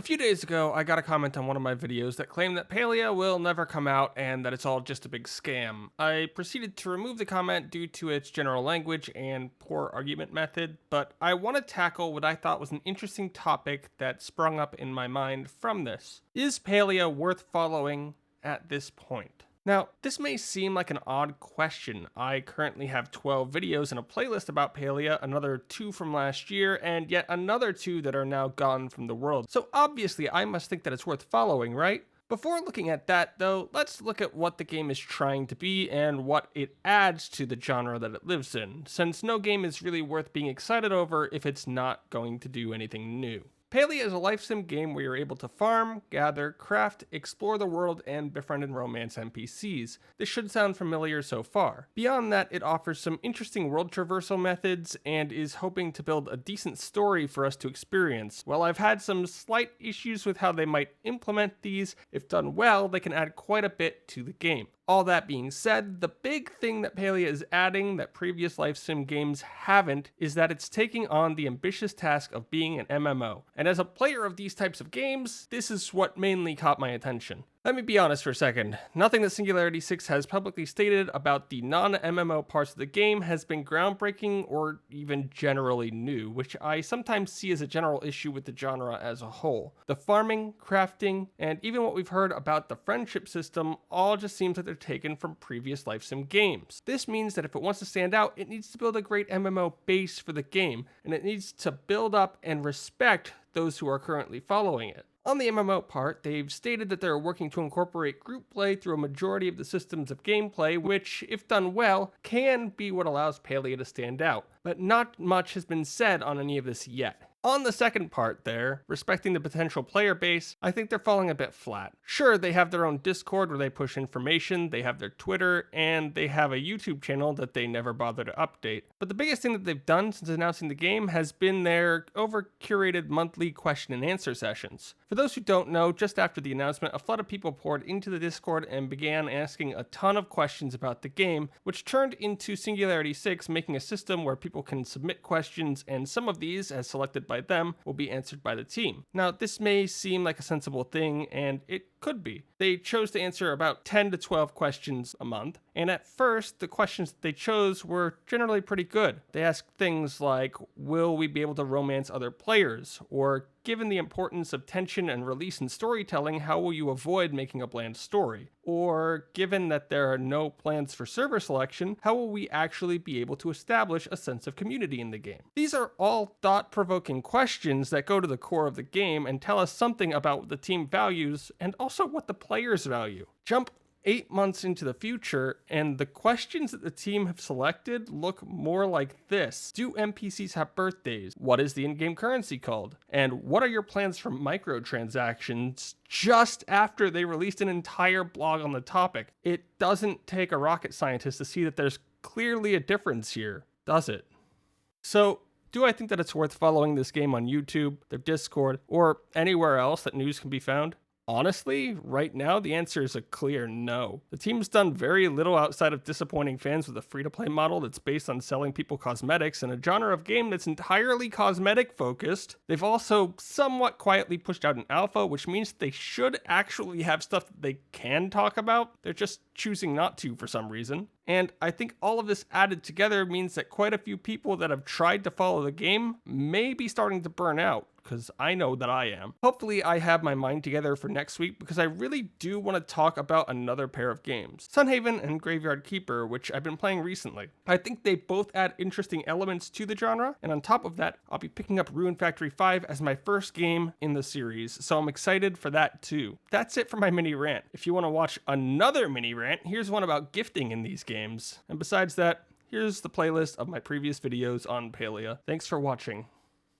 A few days ago, I got a comment on one of my videos that claimed that Palia will never come out and that it's all just a big scam. I proceeded to remove the comment due to its general language and poor argument method, but I want to tackle what I thought was an interesting topic that sprung up in my mind from this. Is Palia worth following at this point? Now, this may seem like an odd question. I currently have 12 videos in a playlist about Palia, another 2 from last year, and yet another 2 that are now gone from the world. So obviously I must think that it's worth following, right? Before looking at that though, let's look at what the game is trying to be and what it adds to the genre that it lives in, since no game is really worth being excited over if it's not going to do anything new. Palia is a life sim game where you're able to farm, gather, craft, explore the world, and befriend and romance NPCs. This should sound familiar so far. Beyond that, it offers some interesting world traversal methods and is hoping to build a decent story for us to experience. While I've had some slight issues with how they might implement these, if done well, they can add quite a bit to the game. All that being said, the big thing that Palia is adding that previous life sim games haven't is that it's taking on the ambitious task of being an MMO. And as a player of these types of games, this is what mainly caught my attention. Let me be honest for a second. Nothing that Singularity 6 has publicly stated about the non-MMO parts of the game has been groundbreaking or even generally new, which I sometimes see as a general issue with the genre as a whole. The farming, crafting, and even what we've heard about the friendship system all just seems like they're taken from previous life sim games. This means that if it wants to stand out, it needs to build a great MMO base for the game, and it needs to build up and respect those who are currently following it. On the MMO part, they've stated that they're working to incorporate group play through a majority of the systems of gameplay, which, if done well, can be what allows Palia to stand out. But not much has been said on any of this yet. On the second part there, respecting the potential player base, I think they're falling a bit flat. Sure, they have their own Discord where they push information, they have their Twitter, and they have a YouTube channel that they never bother to update. But the biggest thing that they've done since announcing the game has been their over-curated monthly question and answer sessions. For those who don't know, just after the announcement, a flood of people poured into the Discord and began asking a ton of questions about the game, which turned into Singularity 6 making a system where people can submit questions, and some of these, as selected by them, will be answered by the team. Now, this may seem like a sensible thing, and it could be. They chose to answer about 10 to 12 questions a month, and at first, the questions that they chose were generally pretty good. They asked things like, will we be able to romance other players? Or, given the importance of tension and release in storytelling, how will you avoid making a bland story? Or, given that there are no plans for server selection, how will we actually be able to establish a sense of community in the game? These are all thought-provoking questions that go to the core of the game and tell us something about what the team values and also what the players value. Jump 8 months into the future, and the questions that the team have selected look more like this. Do NPCs have birthdays? What is the in-game currency called? And what are your plans for microtransactions? Just after they released an entire blog on the topic. It doesn't take a rocket scientist to see that there's clearly a difference here, does it? So, do I think that it's worth following this game on YouTube, their Discord, or anywhere else that news can be found? Honestly, right now, the answer is a clear no. The team's done very little outside of disappointing fans with a free-to-play model that's based on selling people cosmetics and a genre of game that's entirely cosmetic-focused. They've also somewhat quietly pushed out an alpha, which means they should actually have stuff that they can talk about. They're just choosing not to for some reason. And I think all of this added together means that quite a few people that have tried to follow the game may be starting to burn out, because I know that I am. Hopefully I have my mind together for next week, because I really do want to talk about another pair of games, Sunhaven and Graveyard Keeper, which I've been playing recently. I think they both add interesting elements to the genre, and on top of that, I'll be picking up Ruin Factory 5 as my first game in the series, so I'm excited for that too. That's it for my mini rant. If you want to watch another mini rant, here's one about gifting in these games. And besides that, here's the playlist of my previous videos on Palia. Thanks for watching.